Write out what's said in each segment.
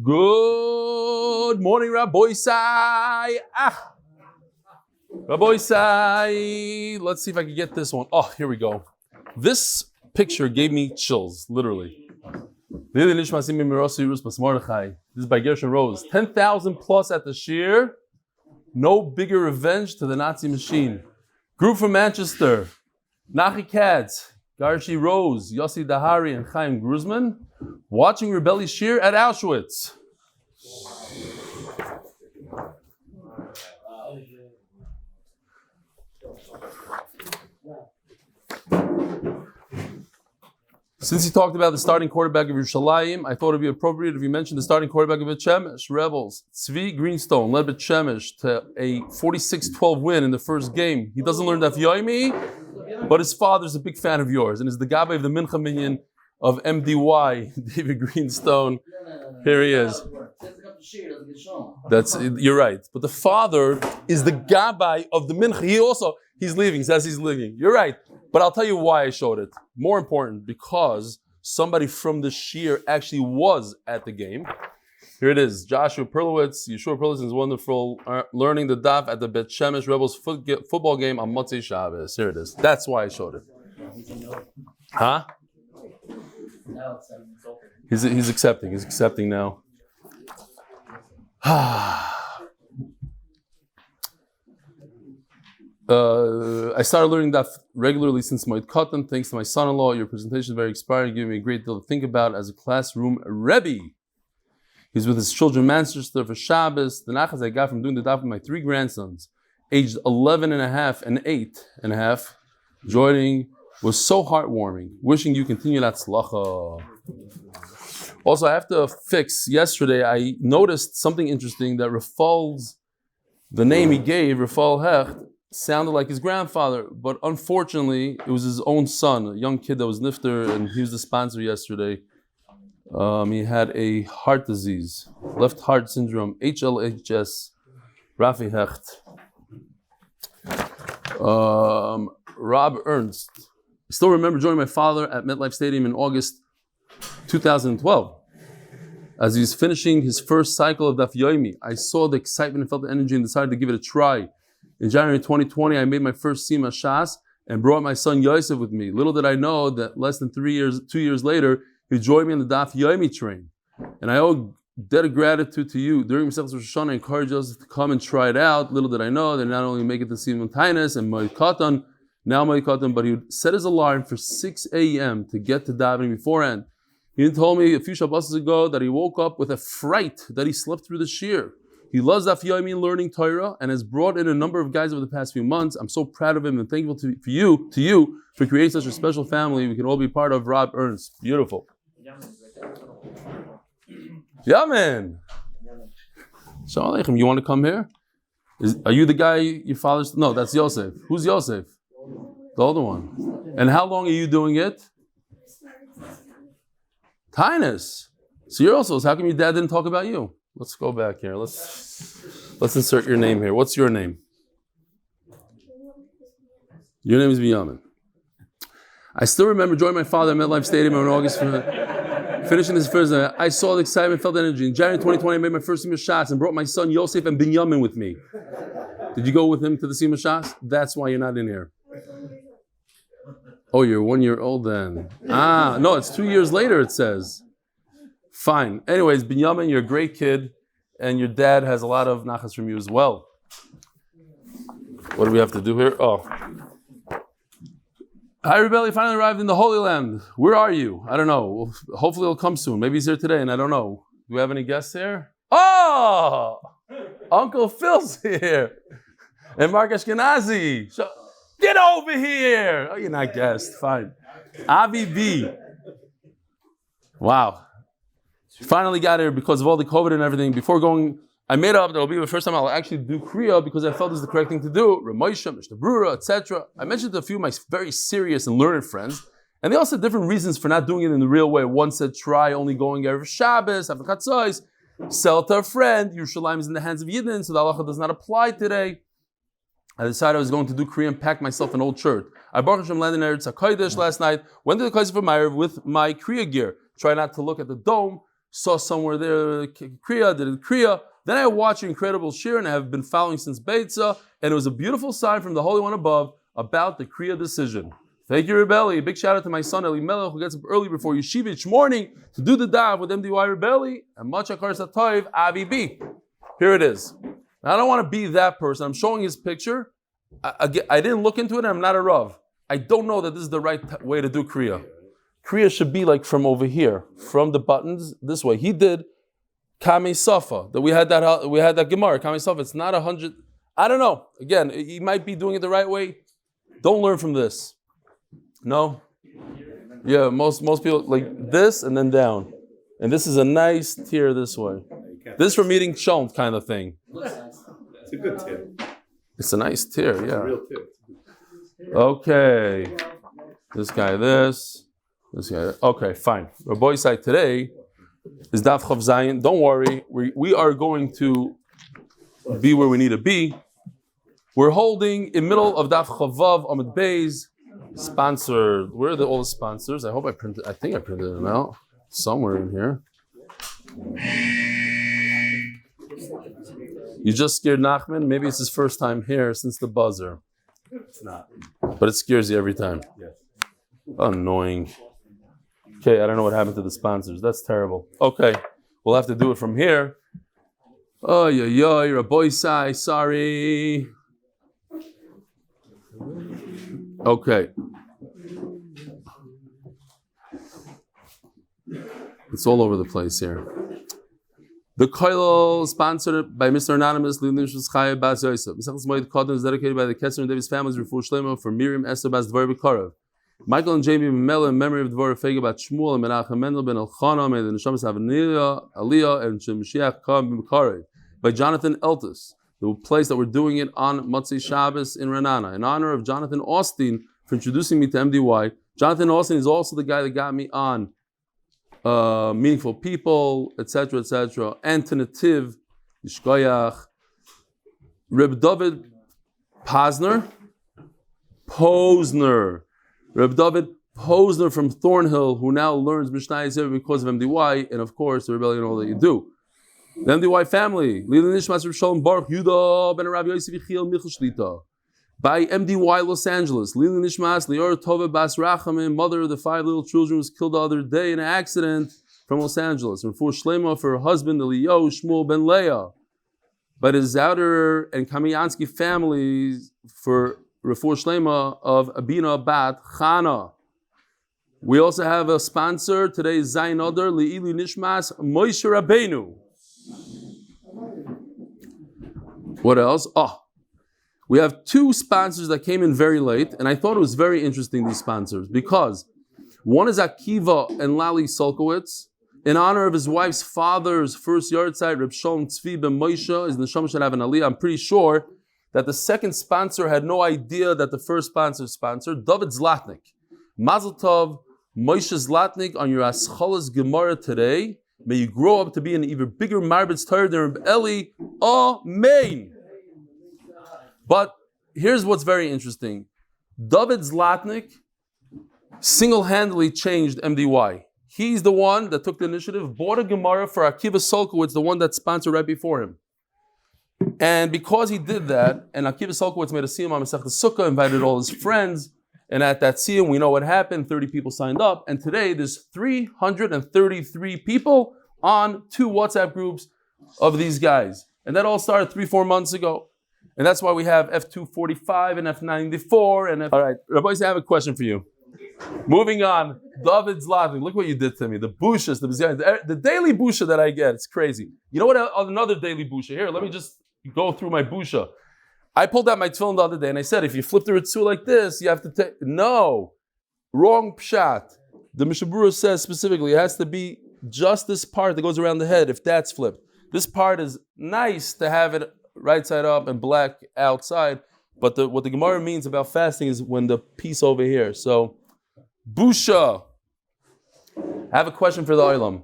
Good morning, Rabbi Sai. Rabbi Sai. Let's see if I can get this one. Oh, here we go. This picture gave me chills, literally. This is by Gershon Rose. 10,000 plus at the shear. No bigger revenge to the Nazi machine. Group from Manchester. Nachi Katz, Garshi Rose, Yossi Dahari, and Chaim Gruzman. Watching Rebelli shear at Auschwitz. Since he talked about the starting quarterback of Yerushalayim, I thought it would be appropriate if he mentioned the starting quarterback of Bet Shemesh, Rebels. Tzvi Greenstone led Bet Shemesh to a 46-12 win in the first game. He doesn't learn Daf Yomi, but his father's a big fan of yours and is the Gabbai of the Mincha Minyan of MDY, David Greenstone. Here he is. You're right. But the father is the Gabbai of the Mincha. He's leaving, says he's leaving. You're right. But I'll tell you why I showed it. More important, because somebody from the Shir actually was at the game. Here it is. Joshua Perlowitz, Yeshua Perlowitz is wonderful, learning the daf at the Bet Shemesh Rebels football game on Motzei Shabbos. Here it is. That's why I showed it. Huh? He's accepting. He's accepting now. I started learning that regularly since Moed Katan. Thanks to my son-in-law, your presentation is very inspiring, giving me a great deal to think about as a classroom Rebbe. He's with his children Manchester for Shabbos. The nachas I got from doing the daf with my 3 grandsons, aged 11 and a half and 8 and a half, joining was so heartwarming. Wishing you continued atzlacha. Also, I have to fix, yesterday I noticed something interesting that Rafal's, the name he gave, Rafal Hecht, sounded like his grandfather, but unfortunately, it was his own son, a young kid that was nifter, and he was the sponsor yesterday. He had a heart disease, left heart syndrome, HLHS, Rafi Hecht. Rob Ernst. I still remember joining my father at MetLife Stadium in August 2012. As he was finishing his first cycle of Daf Yomi, I saw the excitement and felt the energy and decided to give it a try. In January 2020, I made my first Sima Shas and brought my son Yosef with me. Little did I know that less than 2 years later, he joined me on the Daf Yomi train. And I owe debt of gratitude to you. During Maseches Rosh Hashanah, I encouraged Joseph to come and try it out. Little did I know that not only make it to Simon Tainus and Moed Katan, but he would set his alarm for 6 a.m. to get to davening beforehand. He told me a few Shabbos ago that he woke up with a fright that he slept through the shir. He loves Daf Yomi and learning Torah and has brought in a number of guys over the past few months. I'm so proud of him and thankful to you for creating such a special family we can all be part of. Rob Ernst. Beautiful. Yaman. Shalom Aleichem. You want to come here? Are you the guy your father's? No, that's Yosef. Who's Yosef? The older one. And how long are you doing it? Tainus. So you're also, how come your dad didn't talk about you? Let's go back here. Let's insert your name here. What's your name? Your name is beyamenu. I still remember joining my father at MetLife Stadium in August, finishing this first. I saw the excitement, felt the energy. In January 2020, I made my first Sima Shas and brought my son Yosef and Binyamin with me. Did you go with him to the Sima Shas? That's why you're not in here. Oh, you're 1 year old then. No, it's 2 years later, it says. Fine. Anyways, Binyamin, you're a great kid, and your dad has a lot of nachas from you as well. What do we have to do here? Oh. Hi, Rebelli, finally arrived in the Holy Land. Where are you? I don't know. Hopefully he'll come soon. Maybe he's here today, and I don't know. Do we have any guests here? Oh! Uncle Phil's here. And Mark Ashkenazi. Get over here! Oh, you're not guest. Fine. Avi B. Wow. Finally got here because of all the COVID and everything. Before going, I made up that it'll be the first time I'll actually do Kriya because I felt it's the correct thing to do. Ramosha, Mr. Brura, etc. I mentioned to a few of my very serious and learned friends, and they all said different reasons for not doing it in the real way. One said, try only going every Shabbos, after Chatzos, sell to a friend. Yerushalayim is in the hands of Yidden, so the halacha does not apply today. I decided I was going to do Kriya and pack myself an old shirt. I Baruch Hashem landed in Eretz HaKodesh last night, went to the Kaiser for Meir with my Kriya gear. Try not to look at the dome. saw somewhere there, Kriya, did it Kriya. Then I watched your incredible shir, and I have been following since Beitza, and it was a beautiful sign from the Holy One above about the Kriya decision. Thank you, Rebelli. A big shout out to my son, Elimelech, who gets up early before Yeshiva each morning to do the Daf with MDY Rebelli, and Machakar Satoiv Avibi. Here it is. Now, I don't want to be that person. I'm showing his picture. I didn't look into it, and I'm not a Rav. I don't know that this is the right way to do Kriya. Kriya should be like from over here, from the buttons this way. He did Kame Safa. That we had that Gemara Kame Safa. It's not 100. I don't know. Again, he might be doing it the right way. Don't learn from this. No. Yeah, most people like this and then down, and this is a nice tier this way. This is from eating chont kind of thing. It's a good tier. It's a nice tier. Yeah. It's a real tier. Okay. This guy. This guy. Okay, fine. Our boy side today is Daf Chav Zayin. Don't worry, we are going to be where we need to be. We're holding in middle of Daf Chavav Amud Beis. Sponsored. Where are all the sponsors? I think I printed them out somewhere in here. You just scared Nachman. Maybe it's his first time here since the buzzer. It's not. But it scares you every time. Yes. Annoying. Okay, I don't know what happened to the sponsors. That's terrible. Okay, we'll have to do it from here. Oh, you're a boy sai. Sorry. Okay. It's all over the place here. The Koilel, sponsored by Mr. Anonymous, Mishnayous Moed Katan is dedicated by the Kessler and Davis families, Refuah shleima for Miriam Esther bas Devora bekorov. Michael and Jayme Benmeleh in memory of Devora Faige bat Shmuel and Menachem Mendel ben Elchanan, may the neshamas have Aliyah and Moshiach come bekorov. By Jonathan Eltes, the place that we're doing it on Motzei Shabbos in Renana, in honor of Jonathan Austein for introducing me to MDY. Jonathan Austein is also the guy that got me on Meaningful People, etc., etc. Antonative, Yishkoyach, Reb Dovid Posner, Reb Dovid Posner from Thornhill, who now learns Mishnayous Yomi because of MDY, and of course the rebellion all that you do. The MDY family, Eli Stefansky, Baruch Yudah Ben Rabbi Yosef Yechiel Michel Shlita. By MDY Los Angeles, Lili Nishmas, Lior Tova Bas Rachamim, mother of the 5 little children, was killed the other day in an accident from Los Angeles. And for shleima for her husband, Eliyahu Shmuel Ben Leah. By the Zouder and Kamiansky families for Refuah shleima of Abina Bat Chana. We also have a sponsor today, Zayin Oder, Li'ilu Nishmas, Moshe Rabbeinu. What else? We have 2 sponsors that came in very late, and I thought it was very interesting, these sponsors, because one is Akiva and Lali Solkowitz, in honor of his wife's father's first yard site, Reb Shalom Tzvi Ben Moshe, is the neshamas should have an Aliyah. I'm pretty sure that the second sponsor had no idea that the first sponsor sponsored, Dovid Zlatnik. Mazel Tov, Moshe Zlatnik, on your Aschalas Gemara today. May you grow up to be an even bigger Marbitz Torah than Reb Eli. Amen. But here's what's very interesting. Dovid Zlatnik single-handedly changed MDY. He's the one that took the initiative, bought a Gemara for Akiva Solkowitz, the one that sponsored right before him. And because he did that, and Akiva Solkowitz made a siyum on Maseches Sukkah, invited all his friends, and at that siyum, we know what happened, 30 people signed up, and today there's 333 people on 2 WhatsApp groups of these guys. And that all started 3-4 months ago. And that's why we have F245 and F94 and All right, Rabbi, I have a question for you. Moving on, David Zlatnik, look what you did to me. The bushas, the daily busha that I get, it's crazy. You know what? Another daily busha. Here, let me just go through my busha. I pulled out my tefillin the other day and I said, if you flip the ritzur like this, you have to take. No, wrong pshat. The Mishnah Berurah says specifically, it has to be just this part that goes around the head. If that's flipped, this part is nice to have it right side up and black outside, but what the Gemara means about fasting is when the piece over here. So, busha. I have a question for the Olam.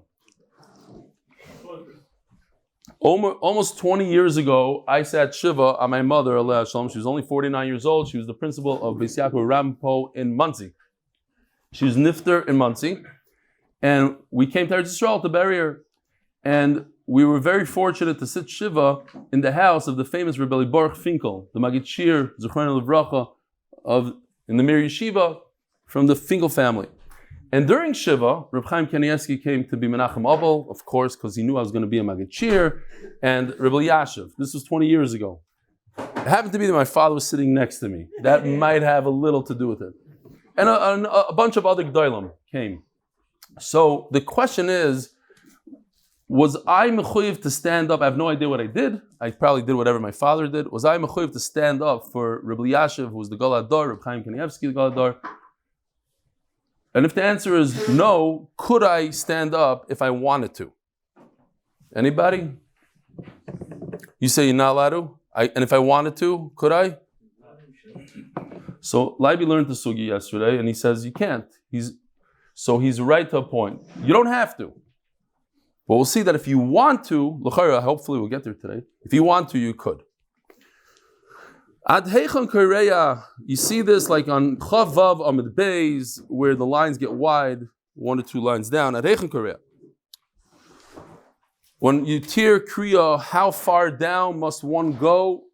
Almost 20 years ago, I sat Shiva on my mother, Eliyahu Shmuel. She was only 49 years old. She was the principal of Beis Yaakov Rampo in Monsey. She was nifter in Monsey. And we came to Eretz Yisrael to bury her. And we were very fortunate to sit Shiva in the house of the famous Rebbe Eli Baruch Finkel, the Magid Shir, Zechron Levracha, in the Mir Yeshiva from the Finkel family. And during Shiva, Reb Chaim Kanievsky came to be Menachem Mendel, of course, because he knew I was going to be a Magid Shir, and Rebbe Yashiv. This was 20 years ago. It happened to be that my father was sitting next to me. That might have a little to do with it. And a bunch of other Gdolim came. So the question is, was I mechuyev to stand up? I have no idea what I did. I probably did whatever my father did. Was I mechuyev to stand up for Rebbe Yashiv, who was the Gadol Hador, Reb Chaim Kanievsky, the Gadol Hador? And if the answer is no, could I stand up if I wanted to? Anybody? You say you're not allowed to? And if I wanted to, could I? So Leiby learned the sugi yesterday, and he says you can't. He's right to a point. You don't have to. But we'll see that if you want to, hopefully we'll get there today. If you want to, you could. Ad heichon koreya, you see this like on Chav Vav Amud Beis, where the lines get wide, 1 or 2 lines down. Ad heichon koreya. When you tear kriya, how far down must one go?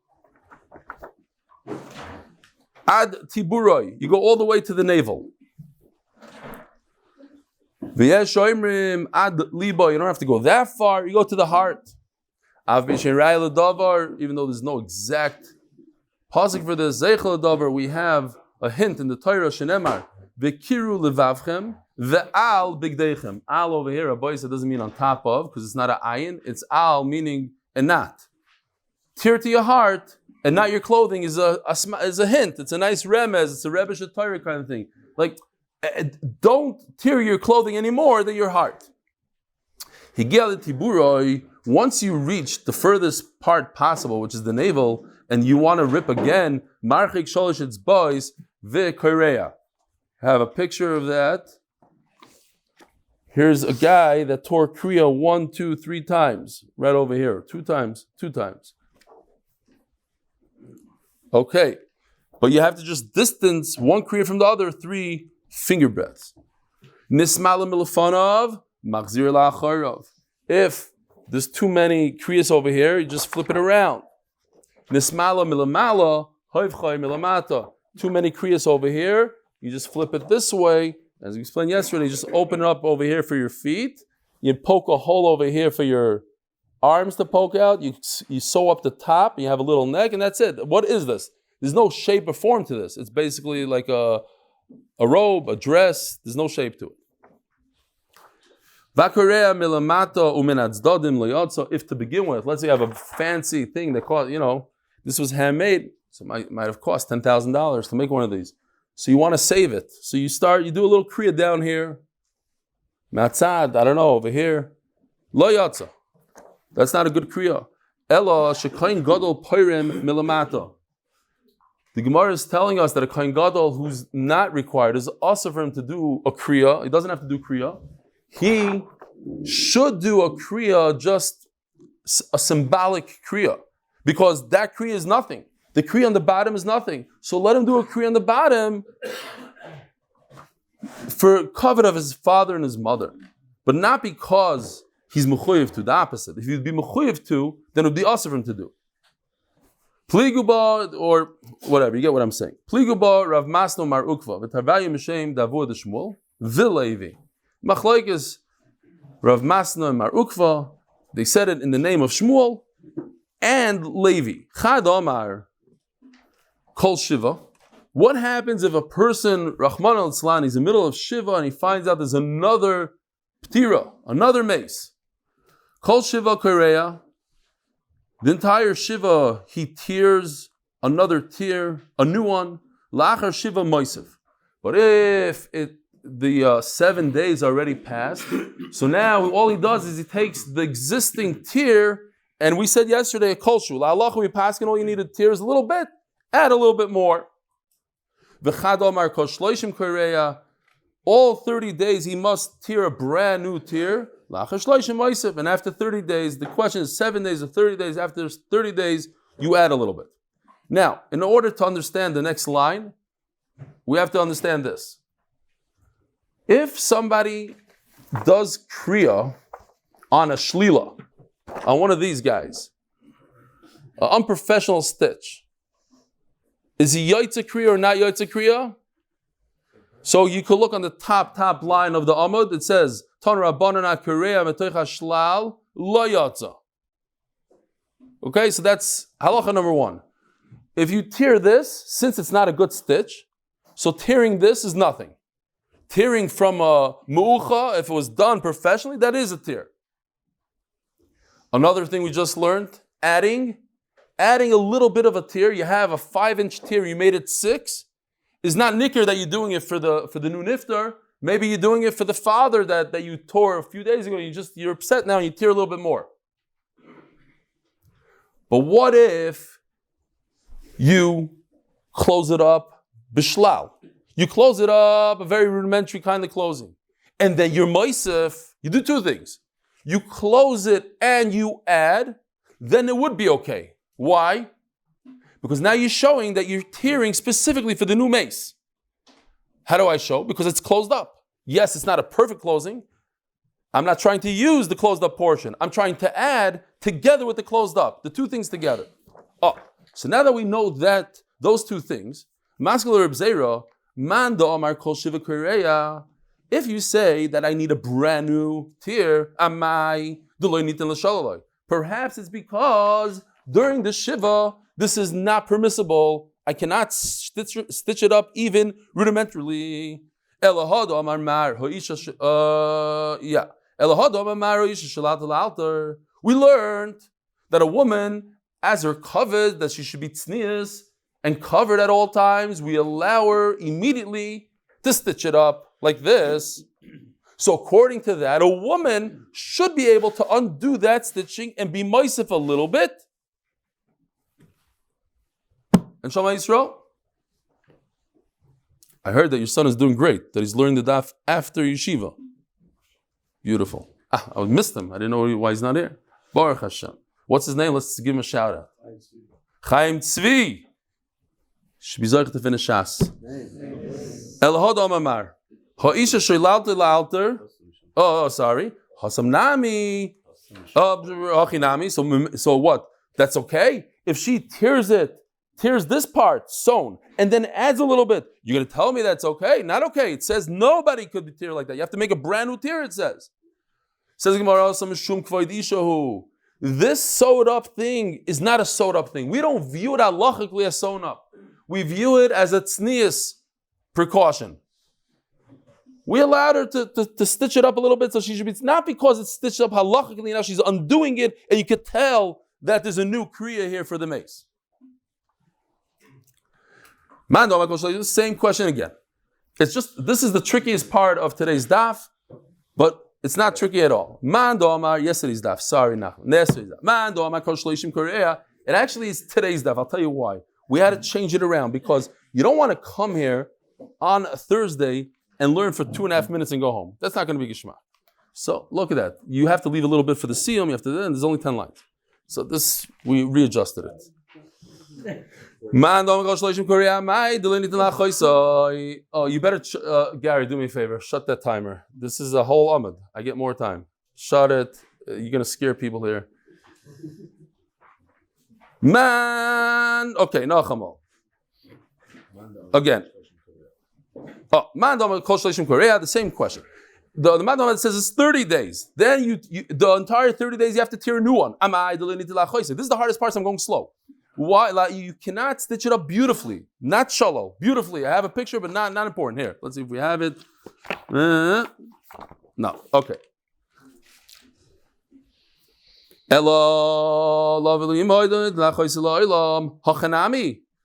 Ad tiburoi, you go all the way to the navel. V'yesh oimrim ad libo, you don't have to go that far, you go to the heart. Av b'shen rai l'davar, even though there's no exact pasuk for this, zeichel l'davar, we have a hint in the Torah, shenemar, v'kiru levavchem, ve'al bigdeichem. Al over here, a boy said doesn't mean on top of, because it's not an ayin, it's al, meaning and not. Tear to your heart, and not your clothing is a hint. It's a nice remez. It's a Rebbe Torah kind of thing. Like, don't tear your clothing any more than your heart. Once you reach the furthest part possible, which is the navel, and you want to rip again, marchik sholish its boys ve'koreya. Have a picture of that. Here's a guy that tore kriya 1, 2, 3 times. Right over here. 2 times. Okay, but you have to just distance one kriya from the other 3 finger breadths. Nismala milfanov, machzir la'acharov. If there's too many kriyas over here, you just flip it around. Nismala milamala, hoivchay milamata. Too many kriyas over here, you just flip it this way. As we explained yesterday, you just open it up over here for your feet. You poke a hole over here for your arms to poke out. You sew up the top. You have a little neck, and that's it. What is this? There's no shape or form to this. It's basically like a robe, a dress. There's no shape to it. If to begin with, let's say you have a fancy thing that cost, this was handmade, so it might have cost $10,000 to make one of these. So you want to save it. So you do a little kriya down here. Matzad, I don't know, over here. Lo yatsa. That's not a good kriya. Ela shekain gadol poirem milamata. The Gemara is telling us that a kain gadol who's not required is also for him to do a kriya. He doesn't have to do kriya. He should do a kriya, just a symbolic kriya, because that kriya is nothing. The kriya on the bottom is nothing. So let him do a kriya on the bottom for covet of his father and his mother, but not because he's mechuyev to. The opposite. If he'd be mechuyev to, then it would be also for him to do. Pliguba, or whatever, you get what I'm saying. Pliguba Rav Masno Mar Ukva v'tarvayu Mishem Davor the Shmuel v'Levi. Machlokes Rav Masno and Mar Ukva. They said it in the name of Shmuel and Levi. Chad Omar Kol Shiva. What happens if a person, Rahman al-Tzlan, he's in the middle of Shiva and he finds out there's another Ptira, another mace? Kol Shiva Korea. The entire Shiva, he tears another tear, a new one. Lachar Shiva Moisef. But if the 7 days already passed, so now all he does is he takes the existing tear, and we said yesterday a kolshu. La'alach we paskin, all you need to tear is a little bit, add a little bit more. V'chad omar kol shloishim koreya. All 30 days he must tear a brand new tear. Lachar shloishim moisef. And after 30 days, the question is 7 days or 30 days. After 30 days, you add a little bit. Now, in order to understand the next line, we have to understand this. If somebody does kriya on a shlila, on one of these guys, an unprofessional stitch, is he Yotze Kriya or not Yotze Kriya? So you could look on the top line of the Amud. It says, Ton Rabbanan HaKriya Metoich HaShlal Lo Yotze. Okay, so that's halacha number one. If you tear this, since it's not a good stitch, so tearing this is nothing. Tearing from a mu'ucha, if it was done professionally, that is a tear. Another thing we just learned, adding a little bit of a tear. You have a 5-inch tear, you made it 6. Is not nicker that you're doing it for the new niftar. Maybe you're doing it for the father that you tore a few days ago. You're upset now and you tear a little bit more. But what if you close it up bishlal? You close it up, a very rudimentary kind of closing. And then your moisef, you do two things. You close it and you add, then it would be okay. Why? Because now you're showing that you're tearing specifically for the new mace. How do I show? Because it's closed up. Yes, it's not a perfect closing. I'm not trying to use the closed up portion. I'm trying to add together with the closed up, the two things together. Oh, so now that we know that those two things, masculine Zera, man do amar kol shiva kireya. If you say that I need a brand new tear, amai deloy nitin l'shalaloi. Perhaps it's because during the shiva, this is not permissible. I cannot stitch it up even rudimentarily. Elahado amar mar hoisha Elahado amar mar hoisha shalat altar. We learned that a woman, as her covered, that she should be tznius and covered at all times. We allow her immediately to stitch it up like this. So according to that, a woman should be able to undo that stitching and be moisef a little bit. And Shema Yisrael, I heard that your son is doing great, that he's learning the daf after yeshiva. Beautiful. I missed him. I didn't know why he's not here. Baruch Hashem. What's his name? Let's give him a shout out. Chaim Tzvi. Should be zayich to finish Shas. Elahod Amamar. Ha'isha shoylalter la'alter. Oh, sorry. Hasamnami. Hachinami. So what? That's okay? If she tears this part, sewn, and then adds a little bit, you're going to tell me that's okay? Not okay. It says nobody could be tear like that. You have to make a brand new tear, it says. Says this sewed up thing is not a sewed up thing. We don't view it halachically as sewn up. We view it as a tznius precaution. We allowed her to stitch it up a little bit so she should be, it's not because it's stitched up halachically, now she's undoing it and you could tell that there's a new kriya here for the mace. The same question again. It's just, this is the trickiest part of today's daf, but it's not tricky at all. Yesterday's daf. Sorry, yesterday's daf. It actually is today's daf. I'll tell you why. We had to change it around because you don't want to come here on a Thursday and learn for 2.5 minutes and go home. That's not going to be Gishma. So look at that. You have to leave a little bit for the siyum. You have to. And there's only 10 lines. So this we readjusted it. Oh, you better, Gary, do me a favor. Shut that timer. This is a whole amud. I get more time. Shut it. You're going to scare people here. Man. Okay, no chamo. Again. Oh, man, the same question. The man says it's 30 days. Then you the entire 30 days you have to tear a new one. This is the hardest part, so I'm going slow. Why? Like, you cannot stitch it up beautifully, not shallow, beautifully. I have a picture, but not important. Here, let's see if we have it. No, okay.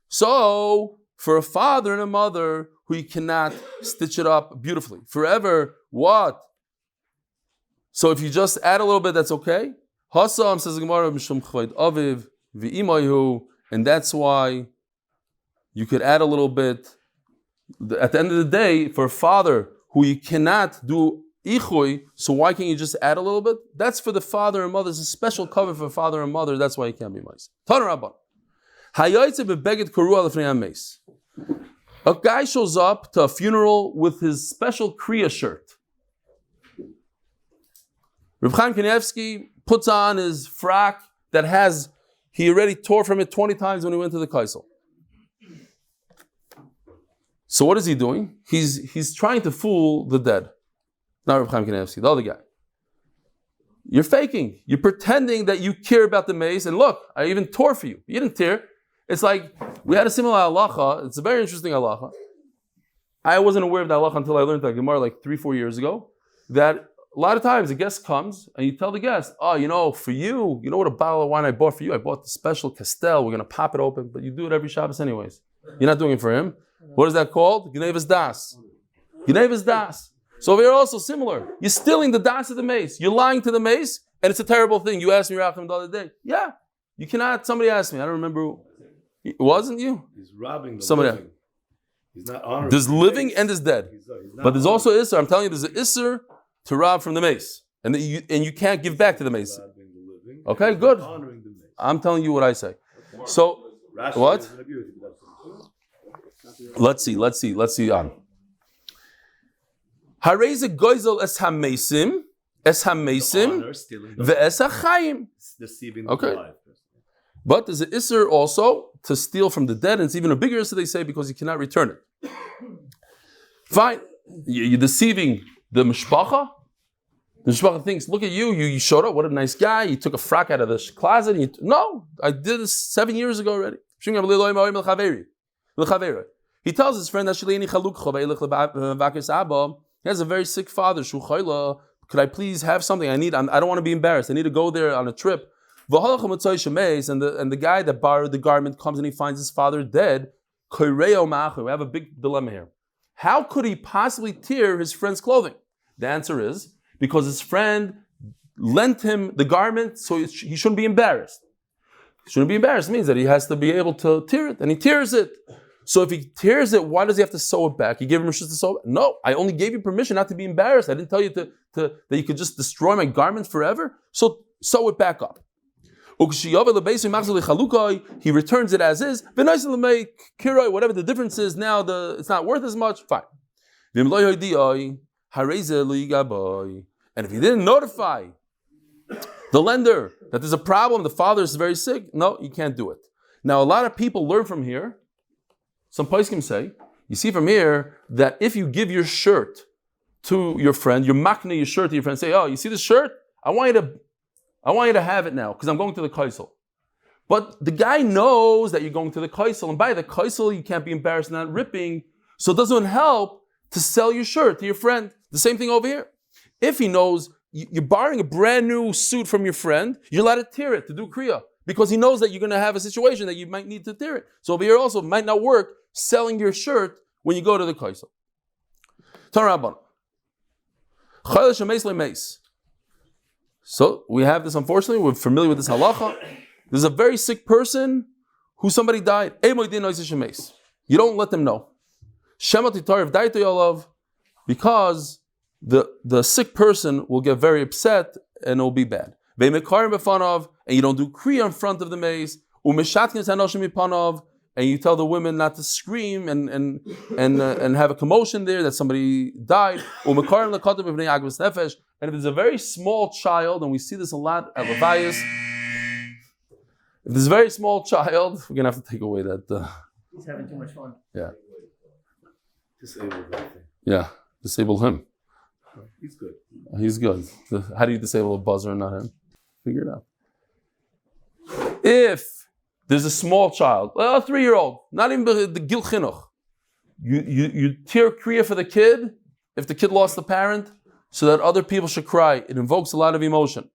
So, for a father and a mother who you cannot stitch it up beautifully forever, what? So if you just add a little bit, that's okay. Hasam says the Gemara Mishum Chvayd Aviv. And that's why you could add a little bit. At the end of the day, for a father who you cannot do ichui, so why can't you just add a little bit? That's for the father and mother. It's a special cover for father and mother. That's why you can't be mice. A guy shows up to a funeral with his special kriya shirt. Reb Chaim Kanievsky puts on his frock that he already tore from it 20 times when he went to the Kaisel. So what is he doing? He's trying to fool the dead. Not Reb Chaim Kanievsky, the other guy. You're faking. You're pretending that you care about the mace. And look, I even tore for you. You didn't tear. It's like, we had a similar halacha. It's a very interesting halacha. I wasn't aware of that halacha until I learned that Gemara like 3-4 years ago. That a lot of times a guest comes and you tell the guest, oh, for you, you know what a bottle of wine I bought for you? I bought the special Castell. We're going to pop it open. But you do it every Shabbos anyways. You're not doing it for him. What is that called? Gnevas das. Gnevas das. So we're also similar. You're stealing the das of the mace. You're lying to the mace, and it's a terrible thing. You asked me, Racham, the other day. Yeah. You cannot. Somebody asked me. I don't remember. It wasn't you? He's robbing the somebody living. He's not honoring. There's living and there's dead. But there's also Isser. I'm telling you, there's an Isser to rob from the mace. And you can't give back to the mace. Okay, good. I'm telling you what I say. So, what? Let's see on. Hareze goizel es hamesim ve'es hachayim. Okay. But there's an Isser also to steal from the dead, and it's even a bigger Isser, they say, because you cannot return it. Fine. You're deceiving the mishpacha. The mishpacha thinks, look at you showed up, what a nice guy, you took a frock out of the closet. No, I did this 7 years ago already. He tells his friend, he has a very sick father. Could I please have something? I don't want to be embarrassed. I need to go there on a trip. And the guy that borrowed the garment comes and he finds his father dead. We have a big dilemma here. How could he possibly tear his friend's clothing? The answer is because his friend lent him the garment, so he shouldn't be embarrassed. He shouldn't be embarrassed means that he has to be able to tear it, and he tears it. So if he tears it, why does he have to sew it back? You gave him permission to sew it? No, I only gave you permission not to be embarrassed. I didn't tell you that you could just destroy my garment forever. So sew it back up. He returns it as is. Whatever the difference is now, it's not worth as much. Fine. And if he didn't notify the lender that there's a problem, the father is very sick, no, you can't do it. Now, a lot of people learn from here. Some poskim say, you see from here that if you give your shirt to your friend, you're makna your shirt to your friend, say, you see this shirt? I want you to have it now because I'm going to the kaisel. But the guy knows that you're going to the kaisel, and by the kaisel you can't be embarrassed not ripping, so it doesn't help to sell your shirt to your friend. The same thing over here. If he knows you're borrowing a brand new suit from your friend, you're allowed to tear it to do kriya because he knows that you're going to have a situation that you might need to tear it. So over here also it might not work selling your shirt when you go to the kaisel. So we have this, unfortunately, we're familiar with this halacha. There's a very sick person who somebody died. You don't let them know. Because the sick person will get very upset and it will be bad. And you don't do kriya in front of the mace. And you tell the women not to scream and have a commotion there that somebody died. And if there's a very small child, and we see this a lot at Levias, if there's a very small child, we're going to have to take away that. He's having too much fun. Yeah. Disable that thing. Yeah, disable him. He's good. He's good. How do you disable a buzzer and not him? Figure it out. If there's a small child, a 3-year-old, not even the gil chinuch, you tear kriya for the kid if the kid lost the parent, so that other people should cry. It invokes a lot of emotion.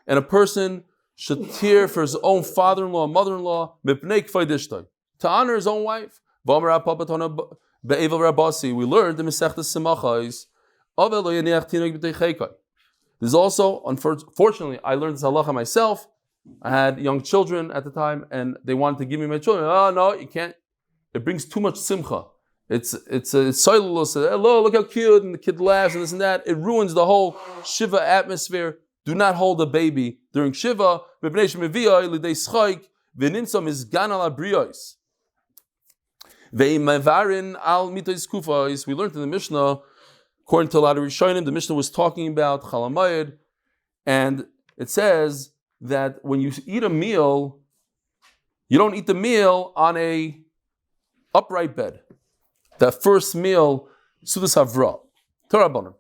And a person should tear for his own father-in-law, mother-in-law, to honor his own wife. We learned the Maseches Simachos. There's also, unfortunately, I learned this halacha myself. I had young children at the time, and they wanted to give me my children. Oh no, you can't. It brings too much simcha. It's cellular. Hello, look how cute, and the kid laughs and this and that. It ruins the whole shiva atmosphere. Do not hold a baby during shiva. We learned in the Mishnah According to a lot of Rishonim, the Mishnah was talking about Chalamayid, and it says that when you eat a meal, you don't eat the meal on a upright bed. That first meal, Sudas Havra. Tarabonim.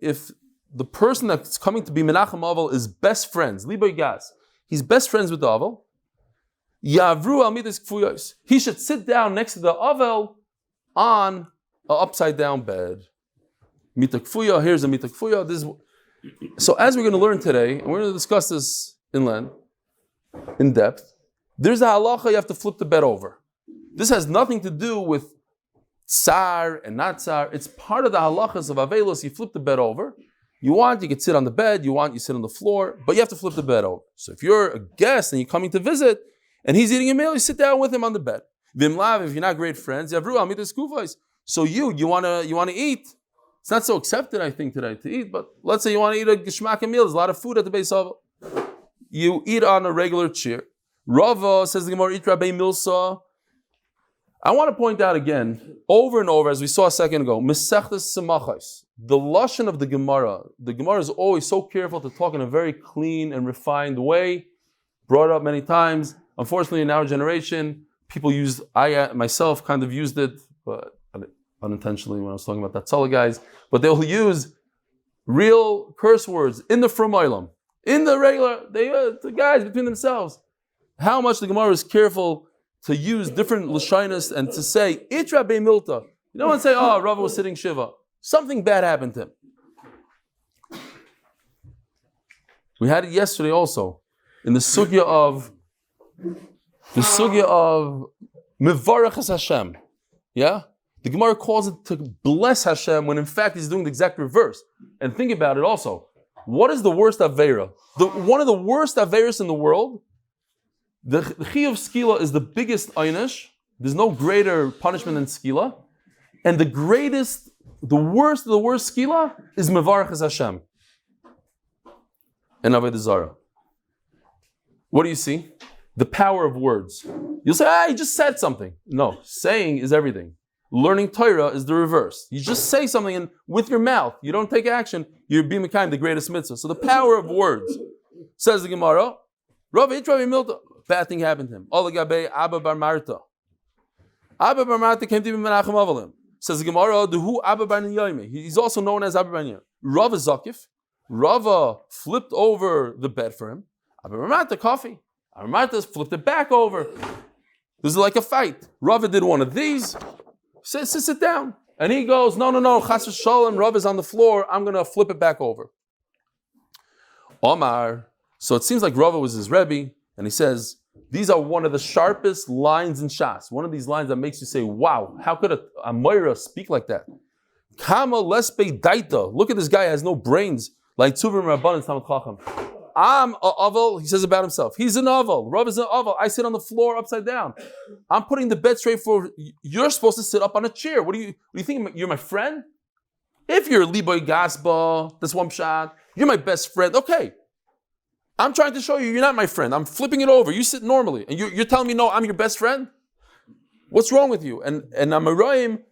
If the person that's coming to be Menachem Avel is best friends, Liboy Gas, he's best friends with the Avel, Yavru al midas kfuyos. He should sit down next to the Avel on an upside down bed. Mita kfuya, here's a mita kfuya. So as we're going to learn today, and we're going to discuss this in depth, there's a halacha you have to flip the bed over. This has nothing to do with tsar and not tsar. It's part of the halachas of avelos. You flip the bed over. You can sit on the bed. You sit on the floor, but you have to flip the bed over. So if you're a guest and you're coming to visit, and he's eating a meal, you sit down with him on the bed. Vimlav, if you're not great friends, so you want to eat. It's not so accepted, I think, today to eat, but let's say you want to eat a geshmaka meal. There's a lot of food at the base of it. You eat on a regular chair. Rava says the Gemara, Itra Bei Milsa. I want to point out again, over and over, as we saw a second ago, Mesechtes Semachos. The lashon of the Gemara is always so careful to talk in a very clean and refined way. Brought up many times. Unfortunately, in our generation, people I myself kind of used it, but unintentionally when I was talking about that Tzala guys, but they'll use real curse words in the Frum Olam. In the regular, the guys between themselves. How much the Gemara is careful to use different lashonos and to say, Itra Bei Milta. You don't want to say, oh, Rava was sitting Shiva. Something bad happened to him. We had it yesterday also, in the sugya of Mevarach Hashem. Yeah? The Gemara calls it to bless Hashem when in fact he's doing the exact reverse. And think about it also. What is the worst Aveira? One of the worst Aveiras in the world, the Chi of Skila is the biggest Einish. There's no greater punishment than Skila. And the worst of the worst Skila is Mevarach Hashem. And Avodah Zarah. What do you see? The power of words. You'll say, he just said something. No, saying is everything. Learning Torah is the reverse. You just say something and with your mouth, you don't take action, you're bimhera, the greatest mitzvah. So the power of words. Says the Gemara, bad thing happened to him. Abba bar Marta. Abba bar Marta came to be Menachem Avalim. Says the Gemara, Abba bar Yayme. He's also known as Abba bar Yayme. Rava Zakif. Rava flipped over the bed for him. Abba bar Marta, coffee. Abba bar Marta flipped it back over. This is like a fight. Rava did one of these. Says, sit down. And he goes, no, Chas v'shalom, Rav is on the floor, I'm going to flip it back over. Omar, so it seems like Rava was his Rebbe, and he says, these are one of the sharpest lines in Shas. One of these lines that makes you say, wow, how could a Moira speak like that? Kama lespe daita. Look at this guy, has no brains, like Tzuvim Rabban and Talmid Chacham. I'm a Aval, he says about himself. He's an Aval. Rav is an Aval. I sit on the floor upside down. I'm putting the bed straight forward. You're supposed to sit up on a chair. What do you think? You're my friend? If you're Liboy Gasba, that's one shot. You're my best friend. Okay. I'm trying to show you you're not my friend. I'm flipping it over. You sit normally. And you're telling me, no, I'm your best friend? What's wrong with you? And Amarayim,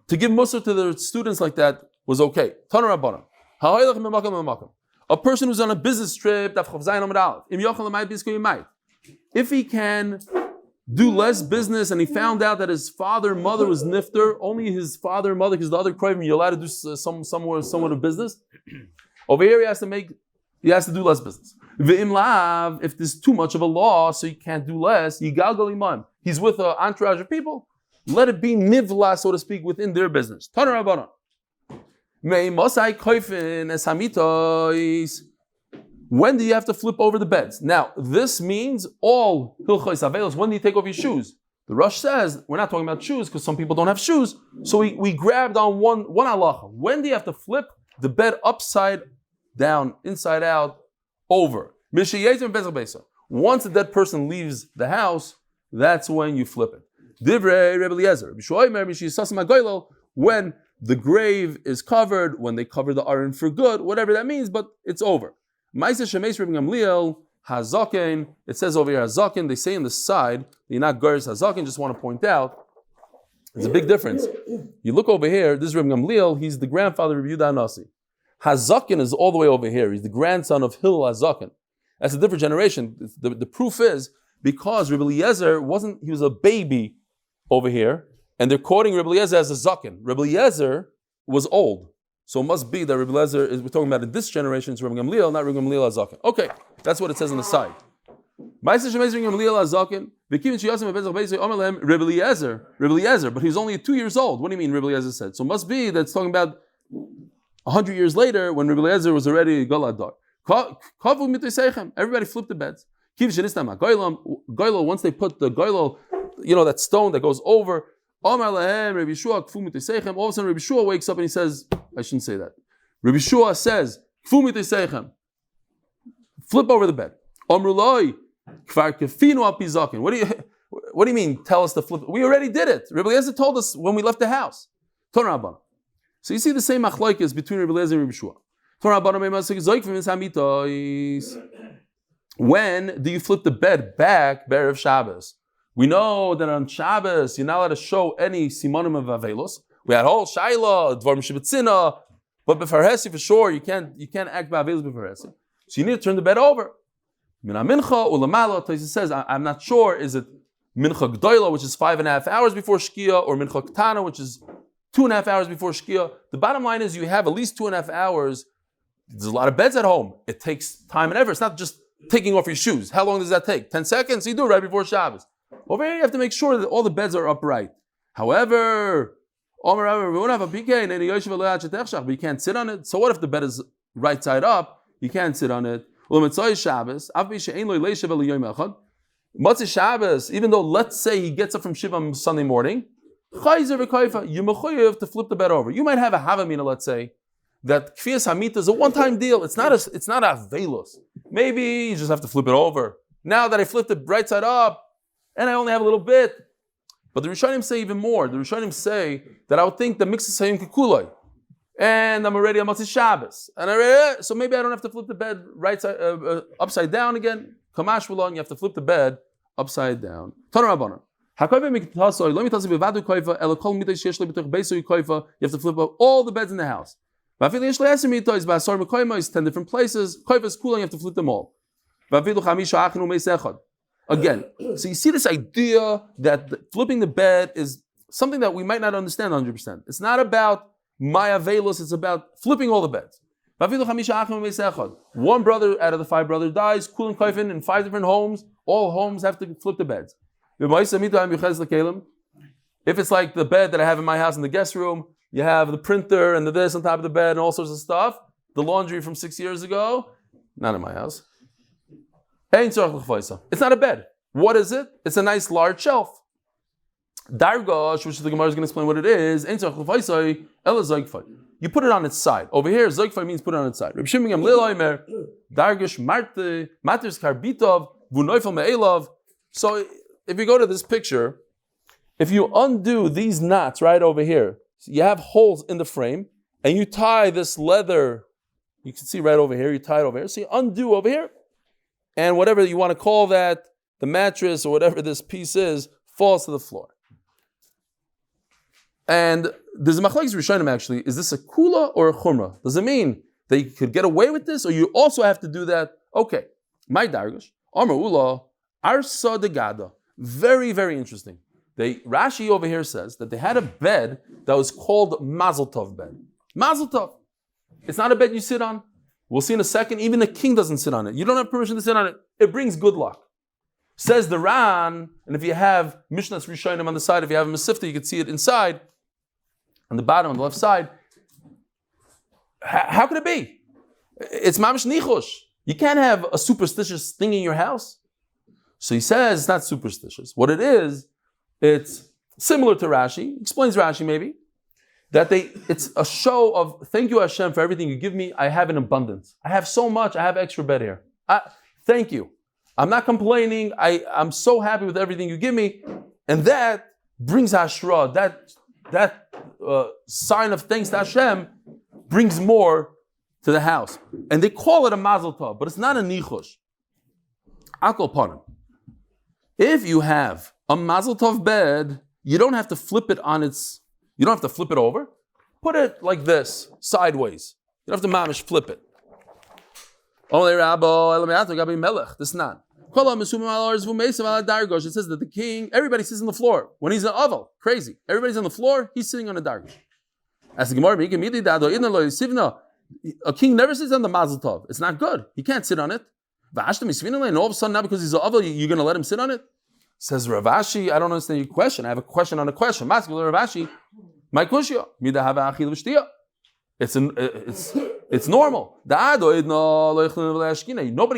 to give Musar to the students like that was okay. Tana Rabbanah. A person who's on a business trip, if he can do less business and he found out that his father and mother was nifter, only his father and mother, because the other krivim, you're allowed to do somewhat of business. Over here he has to do less business. If there's too much of a law, so he can't do less, he's with an entourage of people, let it be nivla, so to speak, within their business. Tana Rabbanah. When do you have to flip over the beds? Now, this means all hilchos avelos. When do you take off your shoes? The Rosh says, we're not talking about shoes because some people don't have shoes. So we grabbed on one halacha. When do you have to flip the bed upside down, inside out, over? Once the dead person leaves the house, that's when you flip it. Divrei Rebbe Eliezer. When the grave is covered, when they cover the aron for good, whatever that means, but it's over. It says over here Hazaken, they say in the side, you're not Garis Hazaken, just want to point out There's a big difference. You look over here, this is Reb Gamliel, he's the grandfather of Yehuda Anasi. Hazakin is all the way over here. He's the grandson of Hillel Hazakin. That's a different generation. The proof is because Reb Eliezer he was a baby over here, and they're quoting Reb Eliezer as a Zakin. Reb Eliezer was old. So it must be that Reb Eliezer we're talking about in this generation, it's Reb Gamliel, not Reb Gamliel Hazakin. Okay, that's what it says on the side. Reb Eliezer, but he's only 2 years old. What do you mean, Reb Eliezer said? So it must be that it's talking about 100 years later when Reb Eliezer was already Galadar. Everybody flipped the beds. Once they put the goylo, that stone that goes over, all of a sudden Reb Yeshua wakes up and he says, I shouldn't say that. Reb Yeshua says, flip over the bed. What do you mean? Tell us to flip? We already did it. Reb Eliezer told us when we left the house. So you see the same machlokes between Reb Eliezer and Reb Yeshua. When do you flip the bed back, Be'erev Shabbos? We know that on Shabbos you're not allowed to show any simonim of avelos. We had whole shaila, dvar mishibatzina, but befarhesi for sure you can't act by avelos befarhesi. So you need to turn the bed over. Mina mincha ulamala. Taisa says I'm not sure. Is it mincha gdoila, which is 5.5 hours before shkia, or mincha ktana, which is 2.5 hours before shkia? The bottom line is you have at least 2.5 hours. There's a lot of beds at home. It takes time and effort. It's not just taking off your shoes. How long does that take? 10 seconds? You do it right before Shabbos. Over here, you have to make sure that all the beds are upright. However, but you can't sit on it. So what if the bed is right side up? You can't sit on it. Motzei Shabbos, even though let's say he gets up from Shiva on Sunday morning, you're mechuyev to flip the bed over. You might have a havamina, let's say, that kfiyas hamita is a one-time deal. It's not a velos. Maybe you just have to flip it over. Now that I flipped it right side up, and I only have a little bit. But the Rishonim say even more. The Rishonim say that I would think the mix is saying kikuloi. And I'm already on Motzei Shabbos. So maybe I don't have to flip the bed right side, upside down again. Kamash V'lon, you have to flip the bed upside down. You have to flip up all the beds in the house. 10 different places. You have to flip them all. Again, so you see this idea that flipping the bed is something that we might not understand 100%. It's not about my avelos, it's about flipping all the beds. One brother out of the 5 brothers dies, kulin kaifin in 5 different homes. All homes have to flip the beds. If it's like the bed that I have in my house in the guest room, you have the printer and the this on top of the bed and all sorts of stuff. The laundry from 6 years ago, not in my house. It's not a bed. What is it? It's a nice large shelf. Dargosh, which the Gemara is going to explain what it is. You put it on its side. Over here, zoikfai means put it on its side. Dargosh matters karbitov vunoifel me'elav. So if you go to this picture, if you undo these knots right over here, you have holes in the frame, and you tie this leather. You can see right over here. You tie it over here. So you undo over here. And whatever you want to call that, the mattress or whatever this piece is, falls to the floor. And there's a machlokes rishonim actually. Is this a kula or a chumrah? Does it mean that you could get away with this, or you also have to do that? Okay, my dargush, Amar Ula, Arsa de Gada. Very, very interesting. Rashi over here says that they had a bed that was called Mazel Tov bed. Mazel Tov. It's not a bed you sit on. We'll see in a second, even a king doesn't sit on it. You don't have permission to sit on it. It brings good luck. Says the Ran, and if you have Mishnayous Rishonim on the side, if you have a Masifta, you can see it inside, on the bottom, on the left side. How could it be? It's mamish nichush. You can't have a superstitious thing in your house. So he says it's not superstitious. What it is, it's similar to Rashi, explains Rashi maybe, that it's a show of thank you Hashem for everything you give me. I have in abundance. I have so much. I have extra bed here. Thank you. I'm not complaining. I'm so happy with everything you give me, and that brings Hashra. That sign of thanks to Hashem brings more to the house, and they call it a Mazel Tov, but it's not a nichush. Akol panim. If you have a Mazel Tov bed, you don't have to flip it on its, you don't have to flip it over. Put it like this, sideways. You don't have to mamish flip it. This is not. It says that the king, everybody sits on the floor. When he's an oval, crazy. Everybody's on the floor, he's sitting on a dargosh. As the Gemara, a king never sits on the mazel tov. It's not good. He can't sit on it. And all of a sudden, now because he's an oval, you're going to let him sit on it? Says Rav Ashi, I don't understand your question. I have a question on a question. Rav Ashi, my kushya, it's normal. Nobody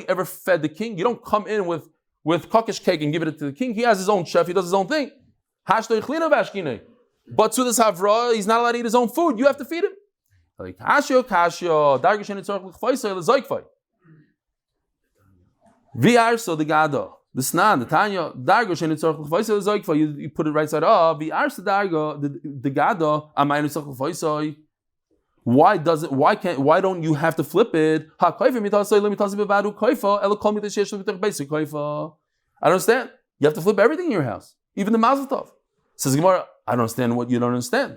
ever fed the king. You don't come in with kokish cake and give it to the king. He has his own chef. He does his own thing. But to this havra, he's not allowed to eat his own food. You have to feed him. Like so the gado. The snan, the tanya, dargo shein tzorch l'chvaisoi l'zoikva. You put it right side up. The dargo, the gado, amaynu tzorch l'chvaisoi. Why don't you have to flip it? I don't understand. You have to flip everything in your house, even the mazel tov. Says Gemara, I don't understand what you don't understand.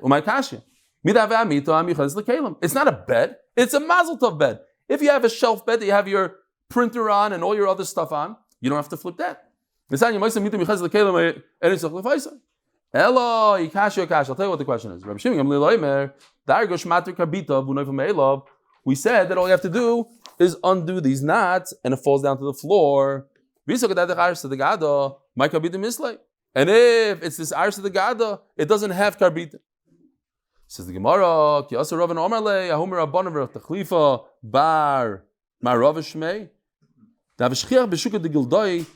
It's not a bed; it's a mazel tov bed. If you have a shelf bed that you have your printer on and all your other stuff on, you don't have to flip that. I'll tell you what the question is. We said that all you have to do is undo these knots and it falls down to the floor. And if it's this arsa the gada, it doesn't have karbita. Says the Gemara,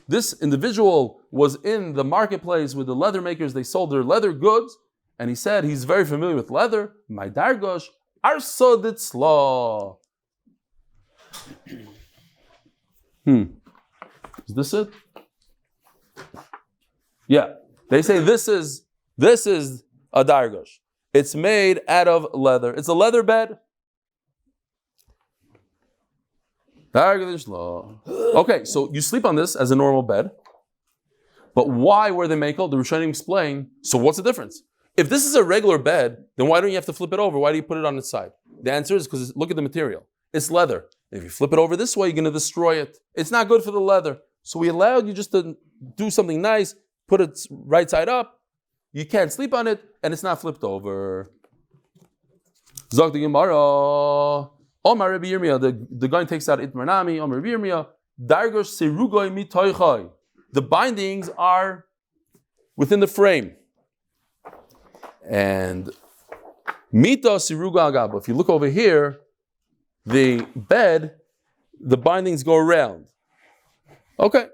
this individual was in the marketplace with the leather makers. They sold their leather goods, and he said he's very familiar with leather. My dargosh arso ditzla. Is this it? Yeah. They say this is a dargosh. It's made out of leather. It's a leather bed. Okay, so you sleep on this as a normal bed, but why were they makel? The Rishonim explain. So what's the difference? If this is a regular bed, then why don't you have to flip it over? Why do you put it on its side? The answer is because look at the material. It's leather. If you flip it over this way, you're going to destroy it. It's not good for the leather. So we allowed you just to do something nice, put it right side up. You can't sleep on it, and it's not flipped over. Zog the Gemara. Omar Rabbi Yirmiyah, the guy takes out Itmar Nami. Omar Rabbi Yirmiyah, Dargosh Serugoi Mitoichai. The bindings are within the frame. And Mita Seruga Agaba. If you look over here, the bed, the bindings go around. Okay.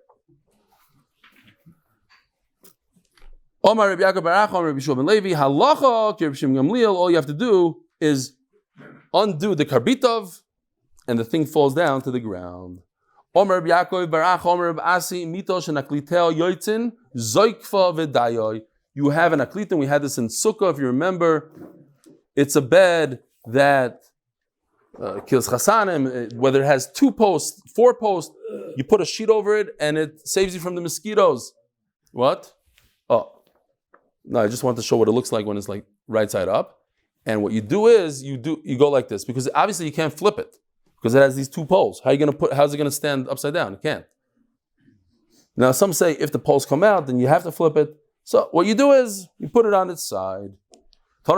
Omar Rabbi Yaakov Barach, Omar Rabbi Shmuel Ben Levi, Halacha, Rabbi Shimon Gamliel. All you have to do is undo the karbitov, and the thing falls down to the ground. Omer Rabbi Yaakov Barach, Omer Rabbi Asi, Mito Shenaklitel Yoitzin, Zoikfa V'Dayoy. You have an aklitin. We had this in Sukkah, if you remember. It's a bed that kills chasanim. Whether it has 2 posts, 4 posts, you put a sheet over it, and it saves you from the mosquitoes. What? Oh, no! I just want to show what it looks like when it's like right side up. And what you do is you go like this, because obviously you can't flip it because it has these 2 poles. How's it gonna stand upside down? It can't. Now some say if the poles come out, then you have to flip it. So what you do is you put it on its side. So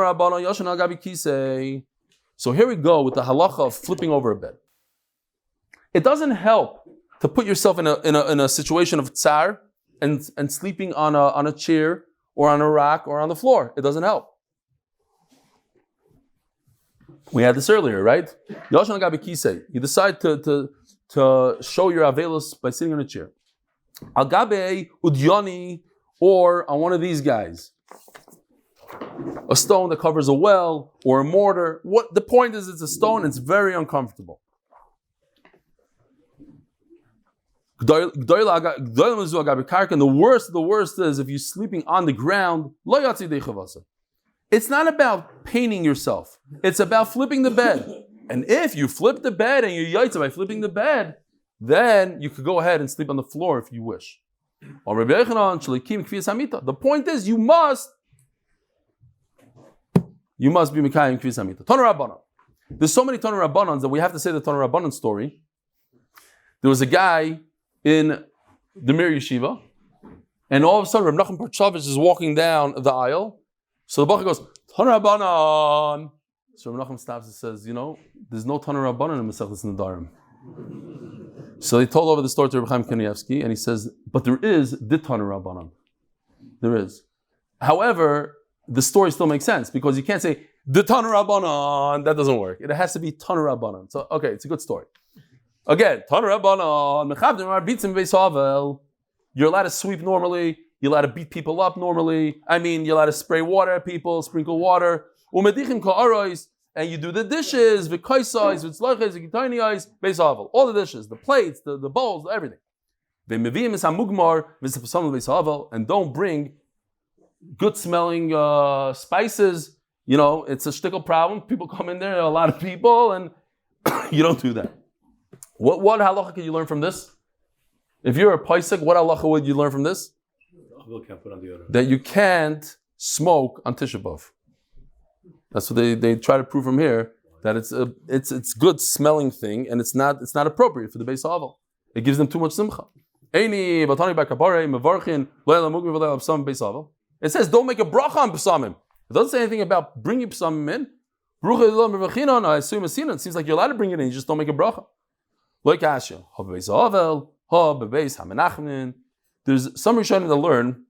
here we go with the halacha of flipping over a bed. It doesn't help to put yourself in a situation of tsar and sleeping on a chair or on a rack or on the floor. It doesn't help. We had this earlier, right? You decide to show your avelus by sitting on a chair. Al-gabe udyoni, or on one of these guys. A stone that covers a well or a mortar. What the point is, it's a stone, it's very uncomfortable. And the worst is if you're sleeping on the ground. It's not about painting yourself. It's about flipping the bed. And if you flip the bed and you're yaitza by flipping the bed, then you could go ahead and sleep on the floor if you wish. The point is you must you must be Mekayim Kvis Hamita. Tana Rabbanan. There's so many Tana Rabbanans that we have to say the Tana Rabbanan story. There was a guy in the Mir Yeshiva, and all of a sudden Reb Nachum Parchavich is walking down the aisle. So the Bachar goes, Tana Rabbanan. So Reb Nachum stops and says, there's no Tana Rabbanan in Maseches Nedarim. So he told over the story to Reb Chaim Kanievsky, and he says, but there is the Tana Rabbanan. There is. However, the story still makes sense because you can't say the Tana Rabbanan. That doesn't work. It has to be Tana Rabbanan. So okay, it's a good story. Again, Tana Rabbanan. You're allowed to sweep normally. You're allowed to beat people up normally. You're allowed to spray water at people, sprinkle water. And you do the dishes, all the dishes, the plates, the bowls, everything. And don't bring good smelling spices. It's a shtickle problem. People come in there, a lot of people, and you don't do that. What halacha can you learn from this? If you're a paisik, what halacha would you learn from this? That you can't smoke on Tisha B'Av. That's what they try to prove from here, that it's good smelling thing, and it's not appropriate for the Beis Havel. It gives them too much simcha. It says don't make a bracha on psamim. It doesn't say anything about bringing psamim in. I assume it seems like you're allowed to bring it in, you just don't make a bracha. Like Asha, there's some Rishonim that learn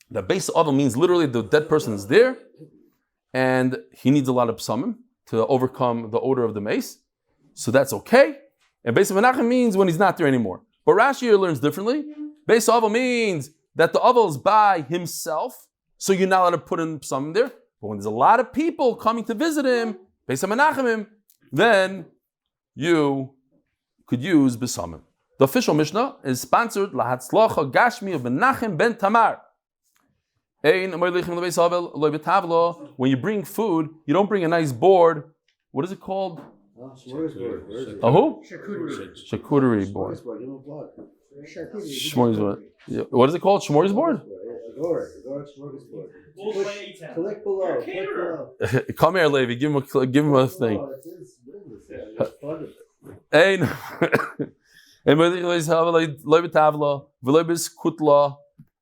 that Beis Havel means literally the dead person is there, and he needs a lot of psamim to overcome the odor of the mace. So that's okay. And Beis Menachem means when he's not there anymore. But Rashi here learns differently. Beis Havel means that the Avel is by himself, so you're not allowed to put in psamim there. But when there's a lot of people coming to visit him, Beis Menachem, then you could use besamim. The official Mishnah is sponsored Lahatzlacha Gashmi of Menachem ben Tamar. When you bring food, you don't bring a nice board. What is it called? Smorgasbord. A who? Charcuterie. Charcuterie board. Smorgasbord. What is it called? Smorgasbord? Click below. Come here, Levi. Give him a thing. And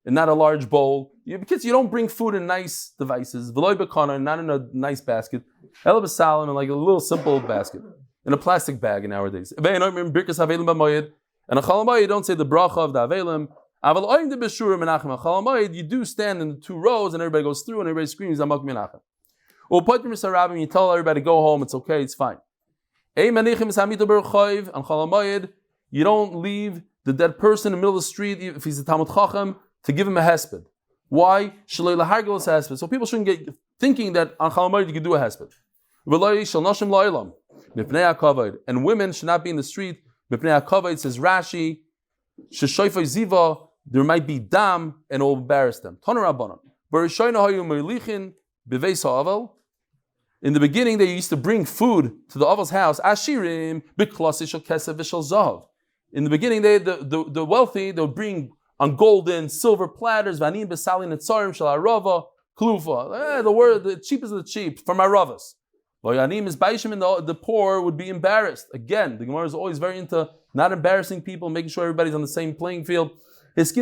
not a large bowl. Because you don't bring food in nice devices. Not in a nice basket. And like a little simple basket. In a plastic bag nowadays. And a chalamayid, you don't say the bracha of the avelim. You do stand in the two rows and everybody goes through and everybody screams, Amak Menachem. You tell everybody to go home, it's okay, it's fine. You don't leave the dead person in the middle of the street if he's a Talmud Chacham to give him a hesped. Why? So people shouldn't get thinking that on Chalamayid you can do a hesped. And women should not be in the street. It says Rashi, there might be dam and it will embarrass them. In the beginning, they used to bring food to the Aval's house. Ashirim, in the beginning, the wealthy, they would bring on golden, silver platters, vanim besalin etzarim shalarava klufa. The cheapest of the cheap from aravas. Vayanim is baishim, and the poor would be embarrassed. Again, the Gemara is always very into not embarrassing people, making sure everybody's on the same playing field. There's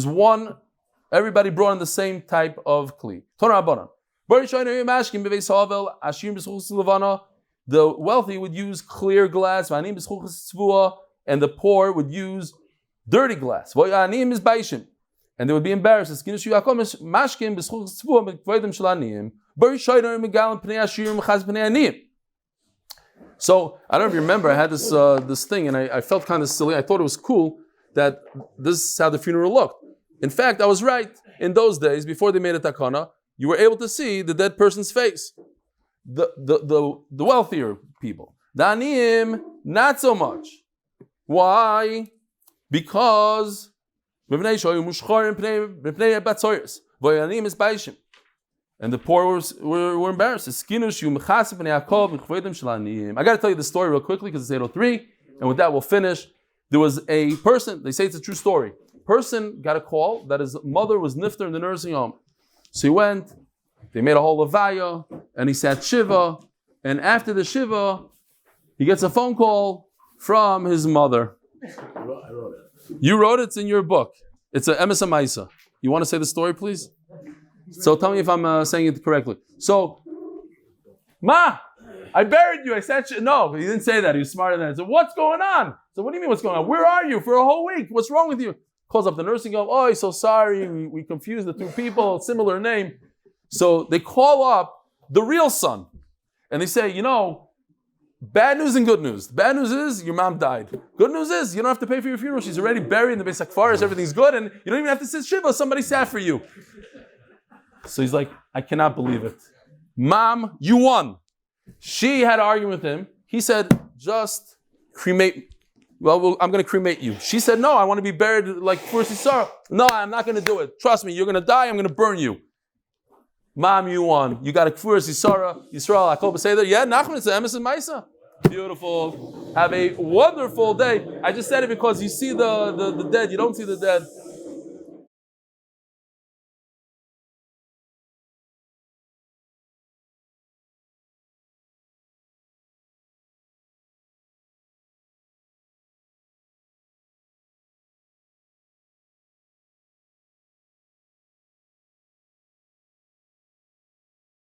one. Everybody brought in the same type of kli. The wealthy would use clear glass, and the poor would use dirty glass. And they would be embarrassed. So I don't know if you remember, I had this thing, and I felt kind of silly. I thought it was cool that this is how the funeral looked. In fact, I was right. In those days, before they made a takana, you were able to see the dead person's face. The wealthier people. The aniyim, not so much. Why? Because and the poor were embarrassed. I got to tell you the story real quickly because it's 8:03, and with that we'll finish. There was a person, they say it's a true story. person got a call that his mother was nifter in the nursing home. So he went, they made a whole levaya, and he sat Shiva, and after the Shiva, he gets a phone call from his mother. I wrote it. You wrote it, it's in your book. It's a Emes Maisa. You want to say the story, please? So tell me if I'm saying it correctly. So, Ma, I buried you. I said, no, he didn't say that. He was smarter than that. So what's going on? So what do you mean what's going on? Where are you for a whole week? What's wrong with you? Calls up the nursing home. Oh, he's so sorry. We confused the two people, similar name. So they call up the real son. And they say, bad news and good news. The bad news is your mom died. Good news is you don't have to pay for your funeral. She's already buried in the Beis HaKfaris. Everything's good. And you don't even have to sit Shiva. Somebody sat for you. So he's like, I cannot believe it. Mom, you won. She had an argument with him. He said, just cremate. Well, I'm going to cremate you. She said, no, I want to be buried like first Yisrael. No, I'm not going to do it. Trust me, you're going to die. I'm going to burn you. Mom, you won. You got a first Yisrael. Akol B'Seder. Yeah, Nachman, it's Emes and Maisa. Beautiful. Have a wonderful day. I just said it because you see the dead. You don't see the dead.